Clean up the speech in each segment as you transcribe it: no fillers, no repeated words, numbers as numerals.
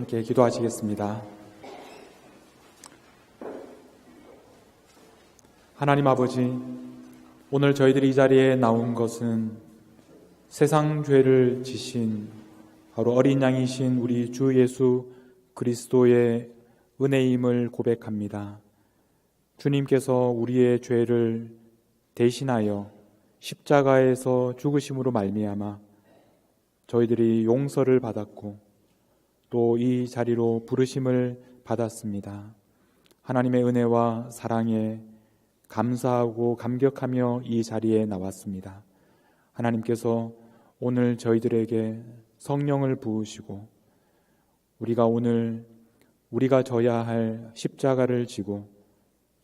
함께 기도하시겠습니다. 하나님 아버지, 오늘 저희들이 이 자리에 나온 것은 세상 죄를 지신 바로 어린 양이신 우리 주 예수 그리스도의 은혜임을 고백합니다. 주님께서 우리의 죄를 대신하여 십자가에서 죽으심으로 말미암아 저희들이 용서를 받았고 또 이 자리로 부르심을 받았습니다. 하나님의 은혜와 사랑에 감사하고 감격하며 이 자리에 나왔습니다. 하나님께서 오늘 저희들에게 성령을 부으시고 우리가 져야 할 십자가를 지고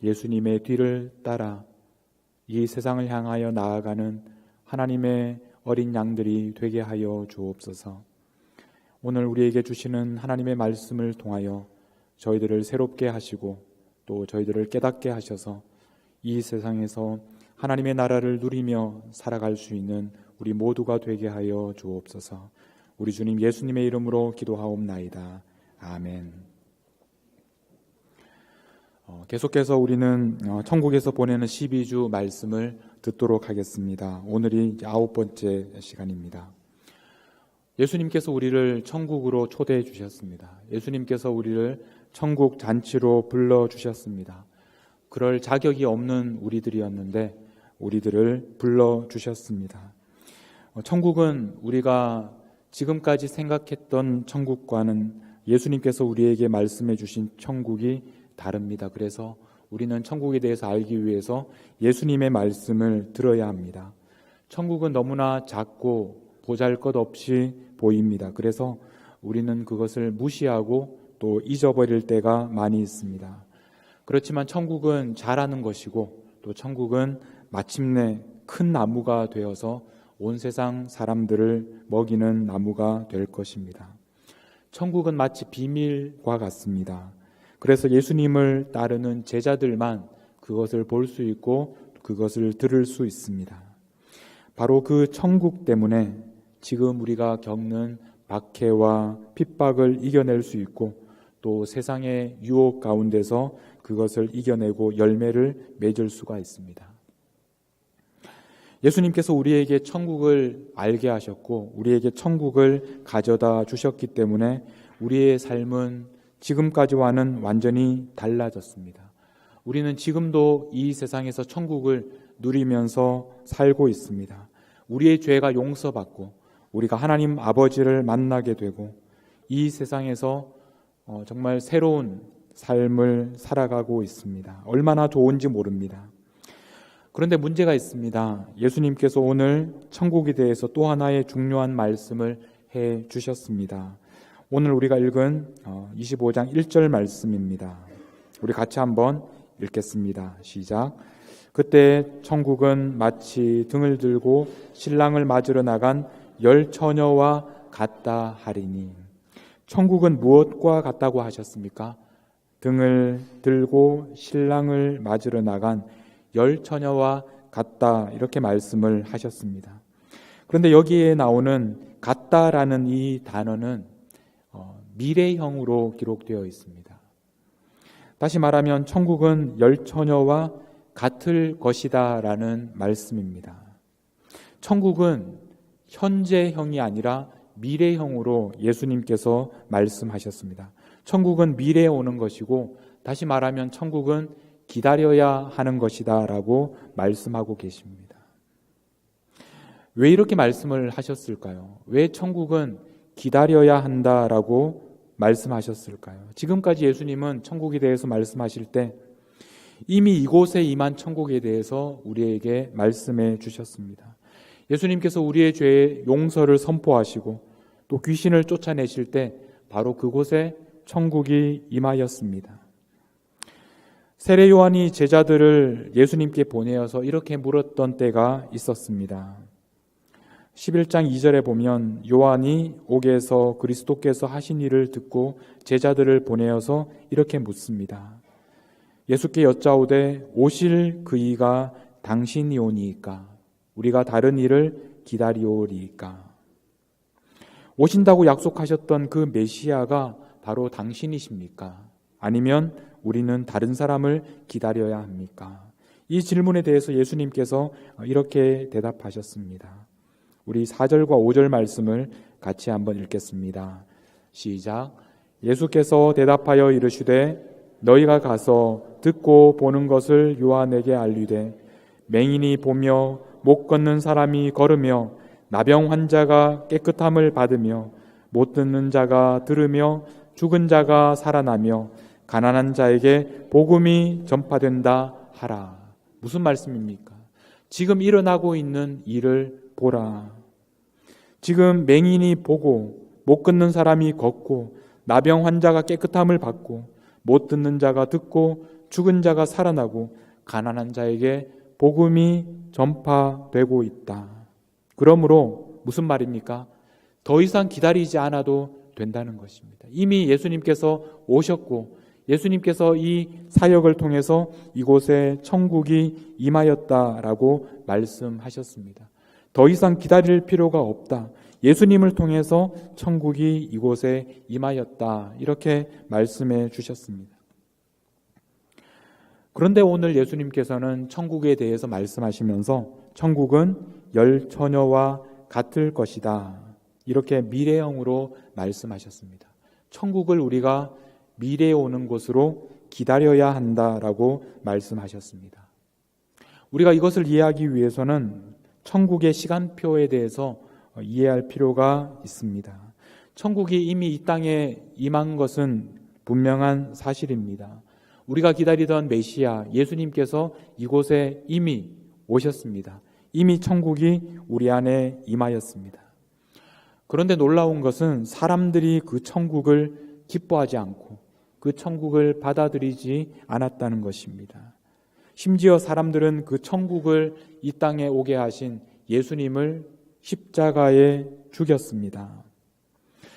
예수님의 뒤를 따라 이 세상을 향하여 나아가는 하나님의 어린 양들이 되게 하여 주옵소서. 오늘 우리에게 주시는 하나님의 말씀을 통하여 저희들을 새롭게 하시고 또 저희들을 깨닫게 하셔서 이 세상에서 하나님의 나라를 누리며 살아갈 수 있는 우리 모두가 되게 하여 주옵소서. 우리 주님 예수님의 이름으로 기도하옵나이다. 아멘. 계속해서 우리는 천국에서 보내는 12주 말씀을 듣도록 하겠습니다. 오늘이 9번째 시간입니다. 예수님께서 우리를 천국으로 초대해 주셨습니다. 예수님께서 우리를 천국 잔치로 불러주셨습니다. 그럴 자격이 없는 우리들이었는데 우리들을 불러주셨습니다. 천국은 우리가 지금까지 생각했던 천국과는 예수님께서 우리에게 말씀해 주신 천국이 다릅니다. 그래서 우리는 천국에 대해서 알기 위해서 예수님의 말씀을 들어야 합니다. 천국은 너무나 작고 보잘것없이 보입니다. 그래서 우리는 그것을 무시하고 또 잊어버릴 때가 많이 있습니다. 그렇지만 천국은 자라는 것이고 또 천국은 마침내 큰 나무가 되어서 온 세상 사람들을 먹이는 나무가 될 것입니다. 천국은 마치 비밀과 같습니다. 그래서 예수님을 따르는 제자들만 그것을 볼 수 있고 그것을 들을 수 있습니다. 바로 그 천국 때문에 지금 우리가 겪는 박해와 핍박을 이겨낼 수 있고 또 세상의 유혹 가운데서 그것을 이겨내고 열매를 맺을 수가 있습니다. 예수님께서 우리에게 천국을 알게 하셨고 우리에게 천국을 가져다 주셨기 때문에 우리의 삶은 지금까지와는 완전히 달라졌습니다. 우리는 지금도 이 세상에서 천국을 누리면서 살고 있습니다. 우리의 죄가 용서받고 우리가 하나님 아버지를 만나게 되고 이 세상에서 정말 새로운 삶을 살아가고 있습니다. 얼마나 좋은지 모릅니다. 그런데 문제가 있습니다. 예수님께서 오늘 천국에 대해서 또 하나의 중요한 말씀을 해 주셨습니다. 오늘 우리가 읽은 25장 1절 말씀입니다. 우리 같이 한번 읽겠습니다. 시작. 그때 천국은 마치 등을 들고 신랑을 맞으러 나간 10처녀와 같다 하리니. 천국은 무엇과 같다고 하셨습니까? 등을 들고 신랑을 맞으러 나간 10처녀와 같다, 이렇게 말씀을 하셨습니다. 그런데 여기에 나오는 같다라는 이 단어는 미래형으로 기록되어 있습니다. 다시 말하면 천국은 10처녀와 같을 것이다 라는 말씀입니다. 천국은 현재형이 아니라 미래형으로 예수님께서 말씀하셨습니다. 천국은 미래에 오는 것이고 다시 말하면 천국은 기다려야 하는 것이다 라고 말씀하고 계십니다. 왜 이렇게 말씀을 하셨을까요? 왜 천국은 기다려야 한다라고 말씀하셨을까요? 지금까지 예수님은 천국에 대해서 말씀하실 때 이미 이곳에 임한 천국에 대해서 우리에게 말씀해 주셨습니다. 예수님께서 우리의 죄의 용서를 선포하시고 또 귀신을 쫓아내실 때 바로 그곳에 천국이 임하였습니다. 세례 요한이 제자들을 예수님께 보내어서 이렇게 물었던 때가 있었습니다. 11장 2절에 보면 요한이 옥에서 그리스도께서 하신 일을 듣고 제자들을 보내어서 이렇게 묻습니다. 예수께 여짜오되 오실 그이가 당신이오니이까 우리가 다른 일을 기다리오리이까. 오신다고 약속하셨던 그 메시아가 바로 당신이십니까? 아니면 우리는 다른 사람을 기다려야 합니까? 이 질문에 대해서 예수님께서 이렇게 대답하셨습니다. 우리 4절과 5절 말씀을 같이 한번 읽겠습니다. 시작. 예수께서 대답하여 이르시되 너희가 가서 듣고 보는 것을 요한에게 알리되 맹인이 보며 못 걷는 사람이 걸으며 나병 환자가 깨끗함을 받으며 못 듣는 자가 들으며 죽은 자가 살아나며 가난한 자에게 복음이 전파된다 하라. 무슨 말씀입니까? 지금 일어나고 있는 일을 보라. 지금 맹인이 보고 못 걷는 사람이 걷고 나병 환자가 깨끗함을 받고 못 듣는 자가 듣고 죽은 자가 살아나고 가난한 자에게 복음이 전파되고 있다. 그러므로 무슨 말입니까? 더 이상 기다리지 않아도 된다는 것입니다. 이미 예수님께서 오셨고 예수님께서 이 사역을 통해서 이곳에 천국이 임하였다라고 말씀하셨습니다. 더 이상 기다릴 필요가 없다. 예수님을 통해서 천국이 이곳에 임하였다. 이렇게 말씀해 주셨습니다. 그런데 오늘 예수님께서는 천국에 대해서 말씀하시면서 천국은 열 처녀와 같을 것이다. 이렇게 미래형으로 말씀하셨습니다. 천국을 우리가 미래에 오는 곳으로 기다려야 한다라고 말씀하셨습니다. 우리가 이것을 이해하기 위해서는 천국의 시간표에 대해서 이해할 필요가 있습니다. 천국이 이미 이 땅에 임한 것은 분명한 사실입니다. 우리가 기다리던 메시아 예수님께서 이곳에 이미 오셨습니다. 이미 천국이 우리 안에 임하였습니다. 그런데 놀라운 것은 사람들이 그 천국을 기뻐하지 않고 그 천국을 받아들이지 않았다는 것입니다. 심지어 사람들은 그 천국을 이 땅에 오게 하신 예수님을 십자가에 죽였습니다.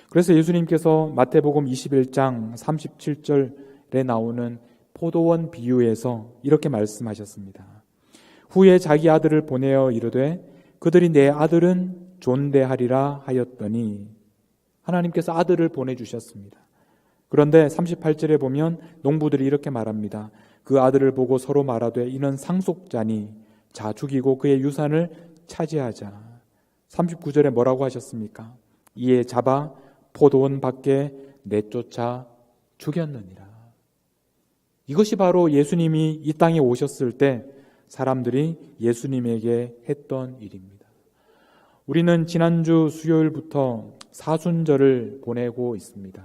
그래서 예수님께서 마태복음 21장 37절에 나오는 포도원 비유에서 이렇게 말씀하셨습니다. 후에 자기 아들을 보내어 이르되 그들이 내 아들은 존대하리라 하였더니 하나님께서 아들을 보내주셨습니다. 그런데 38절에 보면 농부들이 이렇게 말합니다. 그 아들을 보고 서로 말하되 이는 상속자니 자 죽이고 그의 유산을 차지하자. 39절에 뭐라고 하셨습니까? 이에 잡아 포도원 밖에 내쫓아 죽였느니라. 이것이 바로 예수님이 이 땅에 오셨을 때 사람들이 예수님에게 했던 일입니다. 우리는 지난주 수요일부터 사순절을 보내고 있습니다.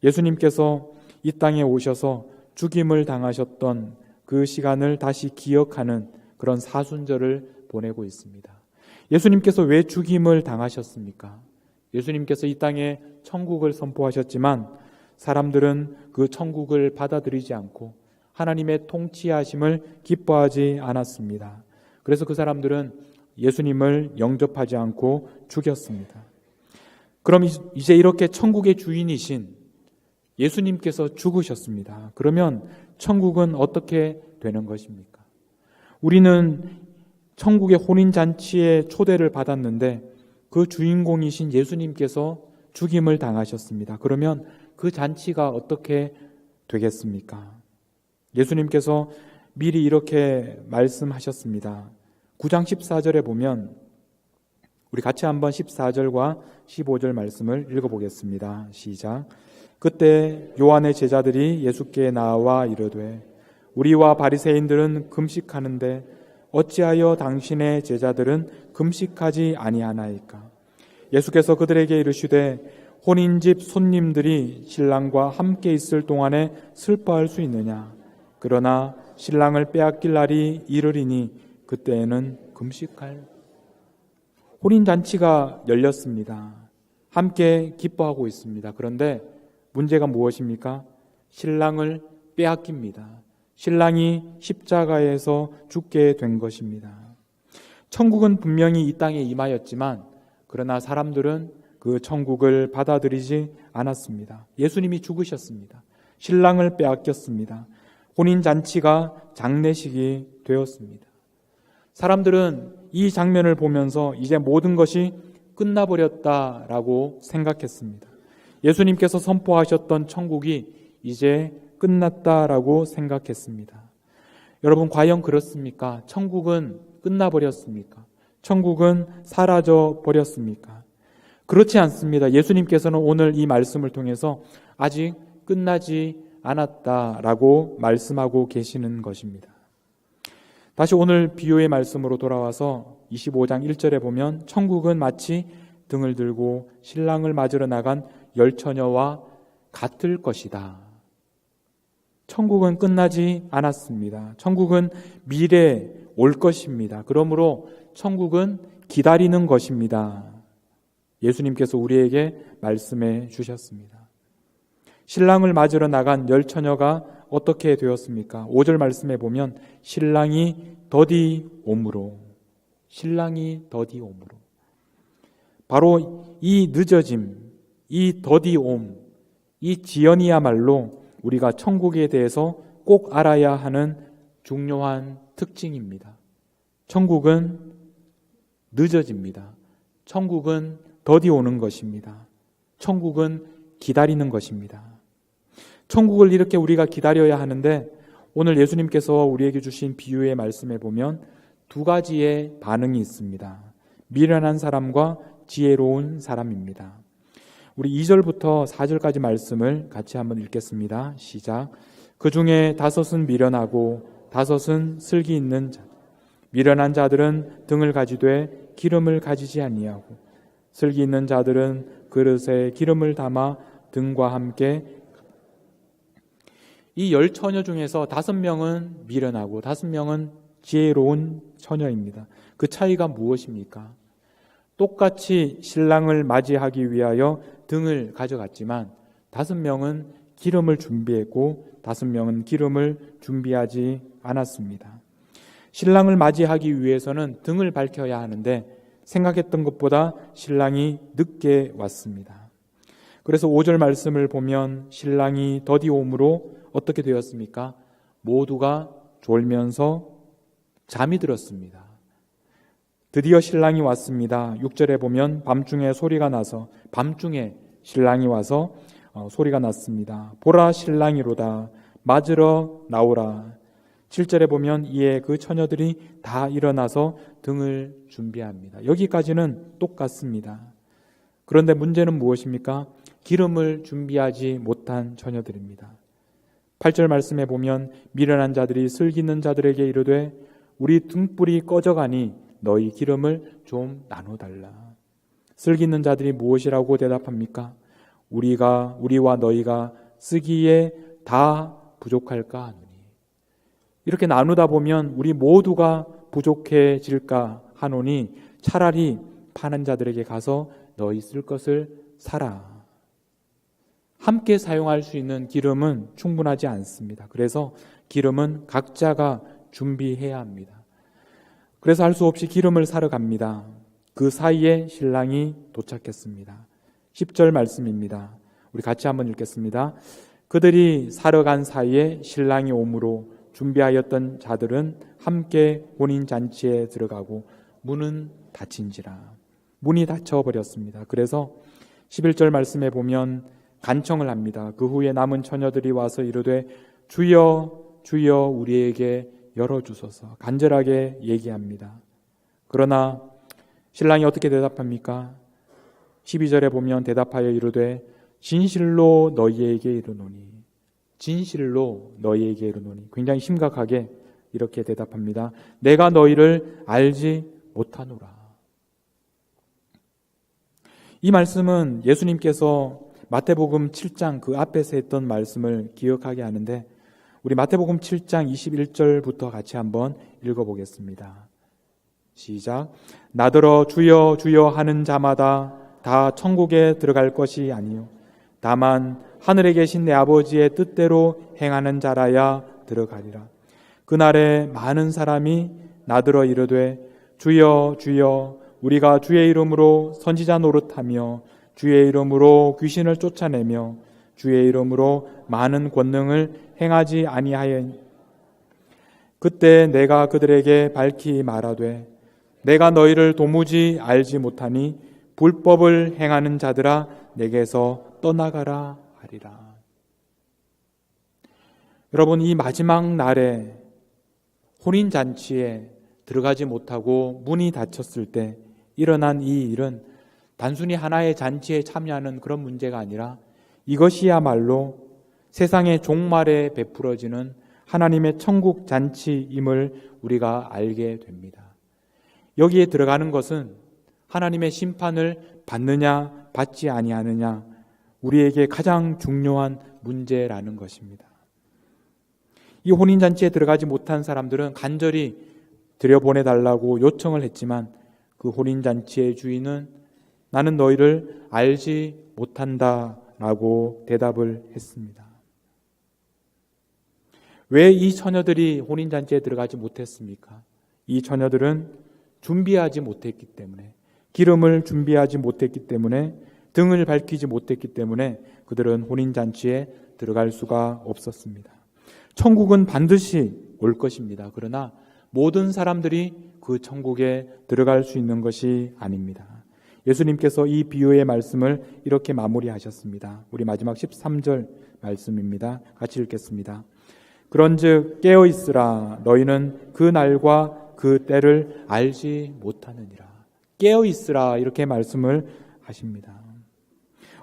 예수님께서 이 땅에 오셔서 죽임을 당하셨던 그 시간을 다시 기억하는 그런 사순절을 보내고 있습니다. 예수님께서 왜 죽임을 당하셨습니까? 예수님께서 이 땅에 천국을 선포하셨지만 사람들은 그 천국을 받아들이지 않고 하나님의 통치하심을 기뻐하지 않았습니다. 그래서 그 사람들은 예수님을 영접하지 않고 죽였습니다. 그럼 이제 이렇게 천국의 주인이신 예수님께서 죽으셨습니다. 그러면 천국은 어떻게 되는 것입니까? 우리는 천국의 혼인잔치에 초대를 받았는데 그 주인공이신 예수님께서 죽임을 당하셨습니다. 그러면 그 잔치가 어떻게 되겠습니까? 예수님께서 미리 이렇게 말씀하셨습니다. 9장 14절에 보면 우리 같이 한번 14절과 15절 말씀을 읽어보겠습니다. 시작. 그때 요한의 제자들이 예수께 나와 이르되 우리와 바리새인들은 금식하는데 어찌하여 당신의 제자들은 금식하지 아니하나이까? 예수께서 그들에게 이르시되 혼인집 손님들이 신랑과 함께 있을 동안에 슬퍼할 수 있느냐? 그러나 신랑을 빼앗길 날이 이르리니 그때에는 금식할. 혼인잔치가 열렸습니다. 함께 기뻐하고 있습니다. 그런데 문제가 무엇입니까? 신랑을 빼앗깁니다. 신랑이 십자가에서 죽게 된 것입니다. 천국은 분명히 이 땅에 임하였지만 그러나 사람들은 그 천국을 받아들이지 않았습니다. 예수님이 죽으셨습니다. 신랑을 빼앗겼습니다. 혼인잔치가 장례식이 되었습니다. 사람들은 이 장면을 보면서 이제 모든 것이 끝나버렸다라고 생각했습니다. 예수님께서 선포하셨던 천국이 이제 끝났다라고 생각했습니다. 여러분, 과연 그렇습니까? 천국은 끝나버렸습니까? 천국은 사라져 버렸습니까? 그렇지 않습니다. 예수님께서는 오늘 이 말씀을 통해서 아직 끝나지 않았다라고 말씀하고 계시는 것입니다. 다시 오늘 비유의 말씀으로 돌아와서 25장 1절에 보면 천국은 마치 등을 들고 신랑을 맞으러 나간 열처녀와 같을 것이다. 천국은 끝나지 않았습니다. 천국은 미래에 올 것입니다. 그러므로 천국은 기다리는 것입니다. 예수님께서 우리에게 말씀해 주셨습니다. 신랑을 맞으러 나간 열처녀가 어떻게 되었습니까? 5절 말씀에 보면 신랑이 더디 옴으로, 신랑이 더디 옴으로. 바로 이 늦어짐, 이 더디 옴, 이 지연이야말로 우리가 천국에 대해서 꼭 알아야 하는 중요한 특징입니다. 천국은 늦어집니다. 천국은 더디 오는 것입니다. 천국은 기다리는 것입니다. 천국을 이렇게 우리가 기다려야 하는데 오늘 예수님께서 우리에게 주신 비유의 말씀에 보면 두 가지의 반응이 있습니다. 미련한 사람과 지혜로운 사람입니다. 우리 2절부터 4절까지 말씀을 같이 한번 읽겠습니다. 시작. 그 중에 5은 미련하고 5은 슬기 있는 자. 미련한 자들은 등을 가지되 기름을 가지지 아니하고 슬기 있는 자들은 그릇에 기름을 담아 등과 함께. 이 10처녀 중에서 5명은 미련하고 5명은 지혜로운 처녀입니다. 그 차이가 무엇입니까? 똑같이 신랑을 맞이하기 위하여 등을 가져갔지만 5명은 기름을 준비했고 5명은 기름을 준비하지 않았습니다. 신랑을 맞이하기 위해서는 등을 밝혀야 하는데 생각했던 것보다 신랑이 늦게 왔습니다. 그래서 5절 말씀을 보면 신랑이 더디 옴으로 어떻게 되었습니까? 모두가 졸면서 잠이 들었습니다. 드디어 신랑이 왔습니다. 6절에 보면 밤중에 소리가 나서, 밤중에 신랑이 와서 소리가 났습니다. 보라, 신랑이로다. 맞으러 나오라. 7절에 보면 이에 그 처녀들이 다 일어나서 등을 준비합니다. 여기까지는 똑같습니다. 그런데 문제는 무엇입니까? 기름을 준비하지 못한 처녀들입니다. 8절 말씀에 보면 미련한 자들이 슬기 있는 자들에게 이르되 우리 등불이 꺼져가니 너희 기름을 좀 나눠달라. 슬기 있는 자들이 무엇이라고 대답합니까? 우리와 너희가 쓰기에 다 부족할까 하노니. 이렇게 나누다 보면 우리 모두가 부족해질까 하노니 차라리 파는 자들에게 가서 너희 쓸 것을 사라. 함께 사용할 수 있는 기름은 충분하지 않습니다. 그래서 기름은 각자가 준비해야 합니다. 그래서 할 수 없이 기름을 사러 갑니다. 그 사이에 신랑이 도착했습니다. 10절 말씀입니다. 우리 같이 한번 읽겠습니다. 그들이 사러 간 사이에 신랑이 오므로 준비하였던 자들은 함께 혼인 잔치에 들어가고 문은 닫힌지라. 문이 닫혀버렸습니다. 그래서 11절 말씀에 보면 간청을 합니다. 그 후에 남은 처녀들이 와서 이르되 주여 주여 우리에게 열어주소서. 간절하게 얘기합니다. 그러나 신랑이 어떻게 대답합니까? 12절에 보면 대답하여 이르되 진실로 너희에게 이르노니. 진실로 너희에게 이르노니. 굉장히 심각하게 이렇게 대답합니다. 내가 너희를 알지 못하노라. 이 말씀은 예수님께서 마태복음 7장 그 앞에서 했던 말씀을 기억하게 하는데 우리 마태복음 7장 21절부터 같이 한번 읽어보겠습니다. 시작. 나더러 주여 주여 하는 자마다 다 천국에 들어갈 것이 아니요 다만 하늘에 계신 내 아버지의 뜻대로 행하는 자라야 들어가리라. 그날에 많은 사람이 나더러 이르되 주여 주여 우리가 주의 이름으로 선지자 노릇하며 주의 이름으로 귀신을 쫓아내며 주의 이름으로 많은 권능을 행하지 아니하였니. 그때 내가 그들에게 밝히 말하되 내가 너희를 도무지 알지 못하니 불법을 행하는 자들아 내게서 떠나가라 하리라. 여러분, 이 마지막 날에 혼인잔치에 들어가지 못하고 문이 닫혔을 때 일어난 이 일은 단순히 하나의 잔치에 참여하는 그런 문제가 아니라 이것이야말로 세상의 종말에 베풀어지는 하나님의 천국 잔치임을 우리가 알게 됩니다. 여기에 들어가는 것은 하나님의 심판을 받느냐 받지 아니하느냐, 우리에게 가장 중요한 문제라는 것입니다. 이 혼인잔치에 들어가지 못한 사람들은 간절히 들여보내달라고 요청을 했지만 그 혼인잔치의 주인은 나는 너희를 알지 못한다라고 대답을 했습니다. 왜 이 처녀들이 혼인잔치에 들어가지 못했습니까? 이 처녀들은 준비하지 못했기 때문에, 기름을 준비하지 못했기 때문에, 등을 밝히지 못했기 때문에 그들은 혼인잔치에 들어갈 수가 없었습니다. 천국은 반드시 올 것입니다. 그러나 모든 사람들이 그 천국에 들어갈 수 있는 것이 아닙니다. 예수님께서 이 비유의 말씀을 이렇게 마무리하셨습니다. 우리 마지막 13절 말씀입니다. 같이 읽겠습니다. 그런즉 깨어 있으라. 너희는 그 날과 그 때를 알지 못하느니라. 깨어 있으라, 이렇게 말씀을 하십니다.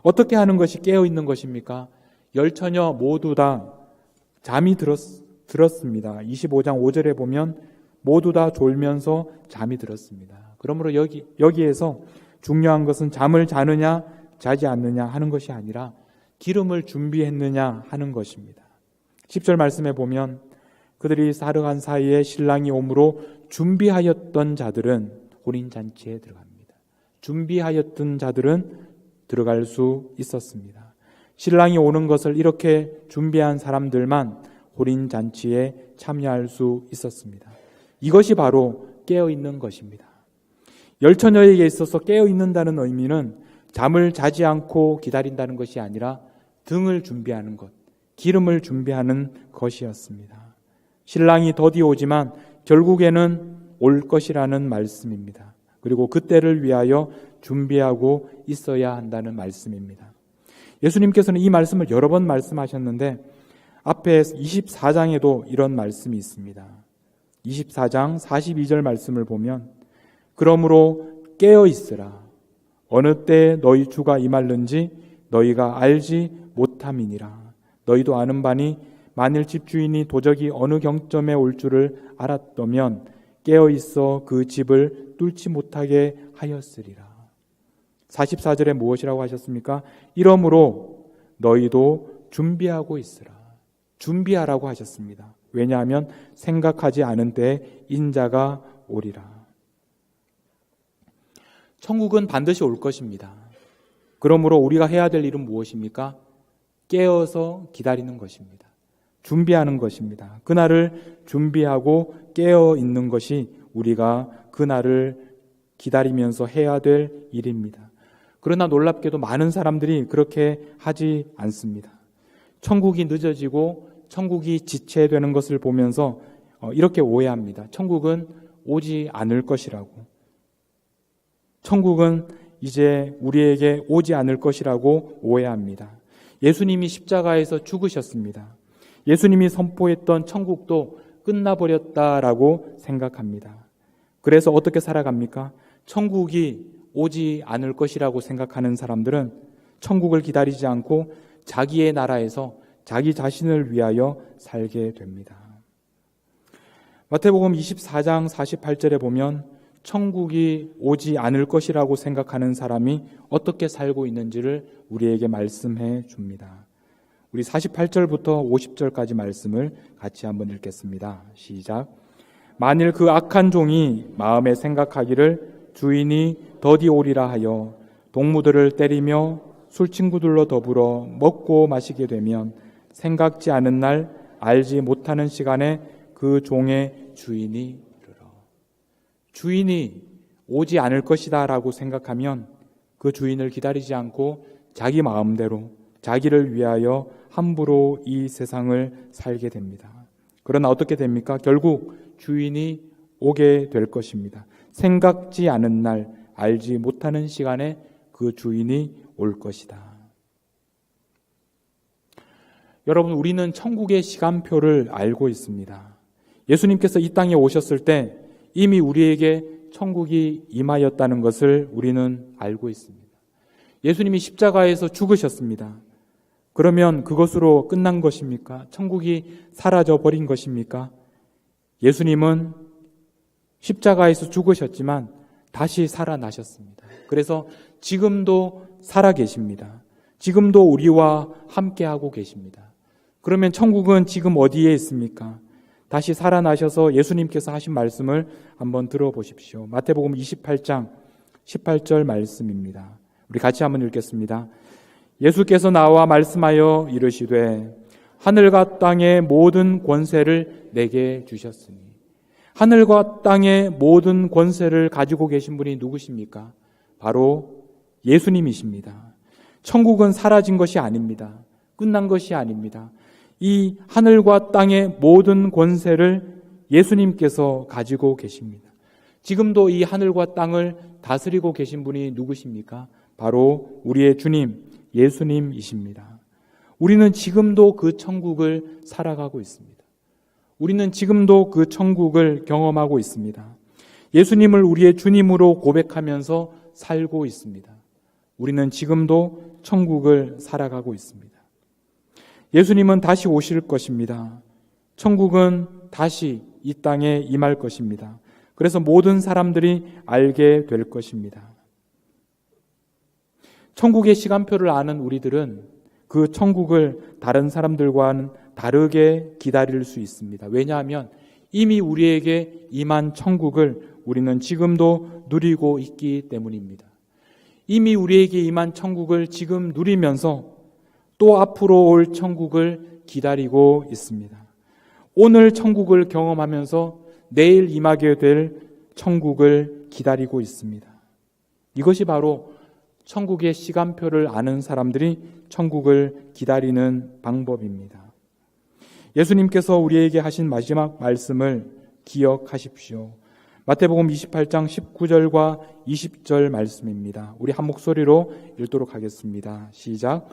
어떻게 하는 것이 깨어 있는 것입니까? 열 처녀 모두 다 잠이 들었습니다. 25장 5절에 보면 모두 다 졸면서 잠이 들었습니다. 그러므로 여기에서 중요한 것은 잠을 자느냐 자지 않느냐 하는 것이 아니라 기름을 준비했느냐 하는 것입니다. 10절 말씀에 보면 그들이 사르간 사이에 신랑이 오므로 준비하였던 자들은 혼인잔치에 들어갑니다. 준비하였던 자들은 들어갈 수 있었습니다. 신랑이 오는 것을 이렇게 준비한 사람들만 혼인잔치에 참여할 수 있었습니다. 이것이 바로 깨어있는 것입니다. 열 처녀에게 있어서 깨어있는다는 의미는 잠을 자지 않고 기다린다는 것이 아니라 등을 준비하는 것, 기름을 준비하는 것이었습니다. 신랑이 더디 오지만 결국에는 올 것이라는 말씀입니다. 그리고 그때를 위하여 준비하고 있어야 한다는 말씀입니다. 예수님께서는 이 말씀을 여러 번 말씀하셨는데 앞에 24장에도 이런 말씀이 있습니다. 24장 42절 말씀을 보면 그러므로 깨어 있으라. 어느 때 너희 주가 임할는지 너희가 알지 못함이니라. 너희도 아는 바니 만일 집주인이 도적이 어느 경점에 올 줄을 알았다면 깨어 있어 그 집을 뚫지 못하게 하였으리라. 44절에 무엇이라고 하셨습니까? 이러므로 너희도 준비하고 있으라. 준비하라고 하셨습니다. 왜냐하면 생각하지 않은 때에 인자가 오리라. 천국은 반드시 올 것입니다. 그러므로 우리가 해야 될 일은 무엇입니까? 깨어서 기다리는 것입니다. 준비하는 것입니다. 그날을 준비하고 깨어 있는 것이 우리가 그날을 기다리면서 해야 될 일입니다. 그러나 놀랍게도 많은 사람들이 그렇게 하지 않습니다. 천국이 늦어지고 천국이 지체되는 것을 보면서 이렇게 오해합니다. 천국은 오지 않을 것이라고. 천국은 이제 우리에게 오지 않을 것이라고 오해합니다. 예수님이 십자가에서 죽으셨습니다. 예수님이 선포했던 천국도 끝나버렸다라고 생각합니다. 그래서 어떻게 살아갑니까? 천국이 오지 않을 것이라고 생각하는 사람들은 천국을 기다리지 않고 자기의 나라에서 자기 자신을 위하여 살게 됩니다. 마태복음 24장 48절에 보면 천국이 오지 않을 것이라고 생각하는 사람이 어떻게 살고 있는지를 우리에게 말씀해 줍니다. 우리 48절부터 50절까지 말씀을 같이 한번 읽겠습니다. 시작. 만일 그 악한 종이 마음에 생각하기를 주인이 더디 오리라 하여 동무들을 때리며 술친구들로 더불어 먹고 마시게 되면 생각지 않은 날 알지 못하는 시간에 그 종의 주인이 이르러. 주인이 오지 않을 것이다 라고 생각하면 그 주인을 기다리지 않고 자기 마음대로 자기를 위하여 함부로 이 세상을 살게 됩니다. 그러나 어떻게 됩니까? 결국 주인이 오게 될 것입니다. 생각지 않은 날, 알지 못하는 시간에 그 주인이 올 것이다. 여러분, 우리는 천국의 시간표를 알고 있습니다. 예수님께서 이 땅에 오셨을 때 이미 우리에게 천국이 임하였다는 것을 우리는 알고 있습니다. 예수님이 십자가에서 죽으셨습니다. 그러면 그것으로 끝난 것입니까? 천국이 사라져 버린 것입니까? 예수님은 십자가에서 죽으셨지만 다시 살아나셨습니다. 그래서 지금도 살아 계십니다. 지금도 우리와 함께하고 계십니다. 그러면 천국은 지금 어디에 있습니까? 다시 살아나셔서 예수님께서 하신 말씀을 한번 들어보십시오. 마태복음 28장 18절 말씀입니다. 우리 같이 한번 읽겠습니다. 예수께서 나와 말씀하여 이르시되 하늘과 땅의 모든 권세를 내게 주셨으니. 하늘과 땅의 모든 권세를 가지고 계신 분이 누구십니까? 바로 예수님이십니다. 천국은 사라진 것이 아닙니다. 끝난 것이 아닙니다. 이 하늘과 땅의 모든 권세를 예수님께서 가지고 계십니다. 지금도 이 하늘과 땅을 다스리고 계신 분이 누구십니까? 바로 우리의 주님, 예수님이십니다. 우리는 지금도 그 천국을 살아가고 있습니다. 우리는 지금도 그 천국을 경험하고 있습니다. 예수님을 우리의 주님으로 고백하면서 살고 있습니다. 우리는 지금도 천국을 살아가고 있습니다. 예수님은 다시 오실 것입니다. 천국은 다시 이 땅에 임할 것입니다. 그래서 모든 사람들이 알게 될 것입니다. 천국의 시간표를 아는 우리들은 그 천국을 다른 사람들과는 다르게 기다릴 수 있습니다. 왜냐하면 이미 우리에게 임한 천국을 우리는 지금도 누리고 있기 때문입니다. 이미 우리에게 임한 천국을 지금 누리면서 또 앞으로 올 천국을 기다리고 있습니다. 오늘 천국을 경험하면서 내일 임하게 될 천국을 기다리고 있습니다. 이것이 바로 천국의 시간표를 아는 사람들이 천국을 기다리는 방법입니다. 예수님께서 우리에게 하신 마지막 말씀을 기억하십시오. 마태복음 28장 19절과 20절 말씀입니다. 우리 한 목소리로 읽도록 하겠습니다. 시작.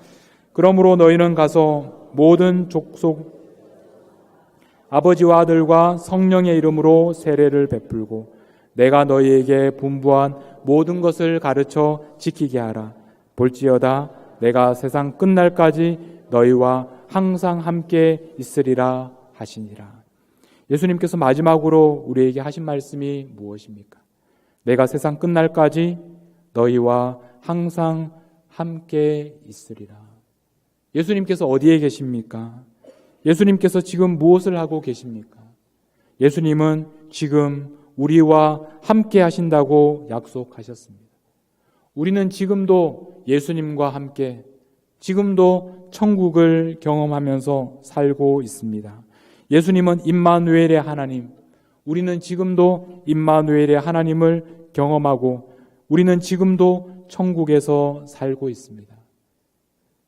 그러므로 너희는 가서 모든 족속 아버지와 아들과 성령의 이름으로 세례를 베풀고 내가 너희에게 분부한 모든 것을 가르쳐 지키게 하라. 볼지어다 내가 세상 끝날까지 너희와 항상 함께 있으리라 하시니라. 예수님께서 마지막으로 우리에게 하신 말씀이 무엇입니까? 내가 세상 끝날까지 너희와 항상 함께 있으리라. 예수님께서 어디에 계십니까? 예수님께서 지금 무엇을 하고 계십니까? 예수님은 지금 우리와 함께 하신다고 약속하셨습니다. 우리는 지금도 예수님과 함께 지금도 천국을 경험하면서 살고 있습니다. 예수님은 임마누엘의 하나님, 우리는 지금도 임마누엘의 하나님을 경험하고 우리는 지금도 천국에서 살고 있습니다.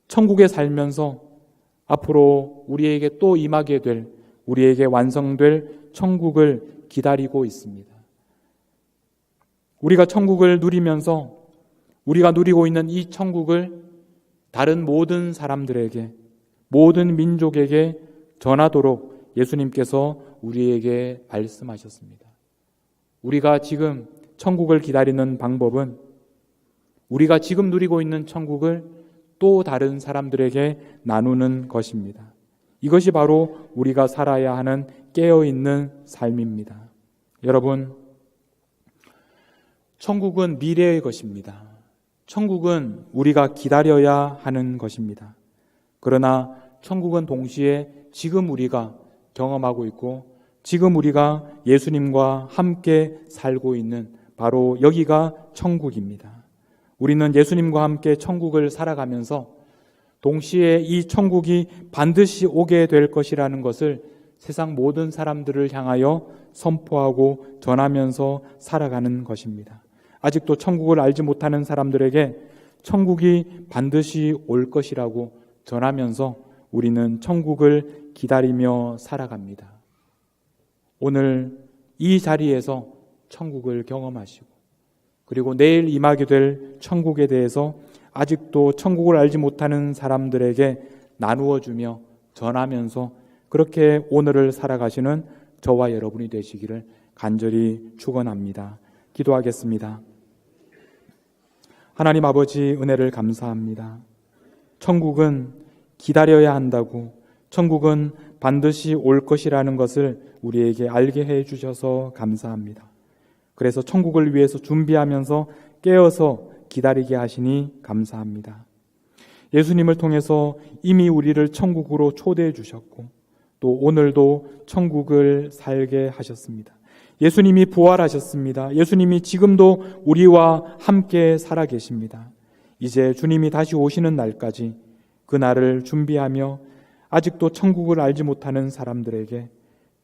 천국에 살면서 앞으로 우리에게 또 임하게 될, 우리에게 완성될 천국을 기다리고 있습니다. 우리가 천국을 누리면서 우리가 누리고 있는 이 천국을 다른 모든 사람들에게, 모든 민족에게 전하도록 예수님께서 우리에게 말씀하셨습니다. 우리가 지금 천국을 기다리는 방법은 우리가 지금 누리고 있는 천국을 또 다른 사람들에게 나누는 것입니다. 이것이 바로 우리가 살아야 하는 깨어있는 삶입니다. 여러분, 천국은 미래의 것입니다. 천국은 우리가 기다려야 하는 것입니다. 그러나 천국은 동시에 지금 우리가 경험하고 있고 지금 우리가 예수님과 함께 살고 있는 바로 여기가 천국입니다. 우리는 예수님과 함께 천국을 살아가면서 동시에 이 천국이 반드시 오게 될 것이라는 것을 세상 모든 사람들을 향하여 선포하고 전하면서 살아가는 것입니다. 아직도 천국을 알지 못하는 사람들에게 천국이 반드시 올 것이라고 전하면서 우리는 천국을 기다리며 살아갑니다. 오늘 이 자리에서 천국을 경험하시고 그리고 내일 임하게 될 천국에 대해서 아직도 천국을 알지 못하는 사람들에게 나누어 주며 전하면서 그렇게 오늘을 살아가시는 저와 여러분이 되시기를 간절히 축원합니다. 기도하겠습니다. 하나님 아버지, 은혜를 감사합니다. 천국은 기다려야 한다고, 천국은 반드시 올 것이라는 것을 우리에게 알게 해 주셔서 감사합니다. 그래서 천국을 위해서 준비하면서 깨어서 기다리게 하시니 감사합니다. 예수님을 통해서 이미 우리를 천국으로 초대해 주셨고 또 오늘도 천국을 살게 하셨습니다. 예수님이 부활하셨습니다. 예수님이 지금도 우리와 함께 살아계십니다. 이제 주님이 다시 오시는 날까지 그 날을 준비하며 아직도 천국을 알지 못하는 사람들에게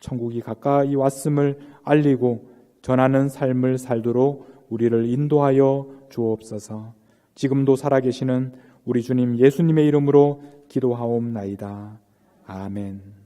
천국이 가까이 왔음을 알리고 전하는 삶을 살도록 우리를 인도하여 주옵소서. 지금도 살아계시는 우리 주님 예수님의 이름으로 기도하옵나이다. 아멘.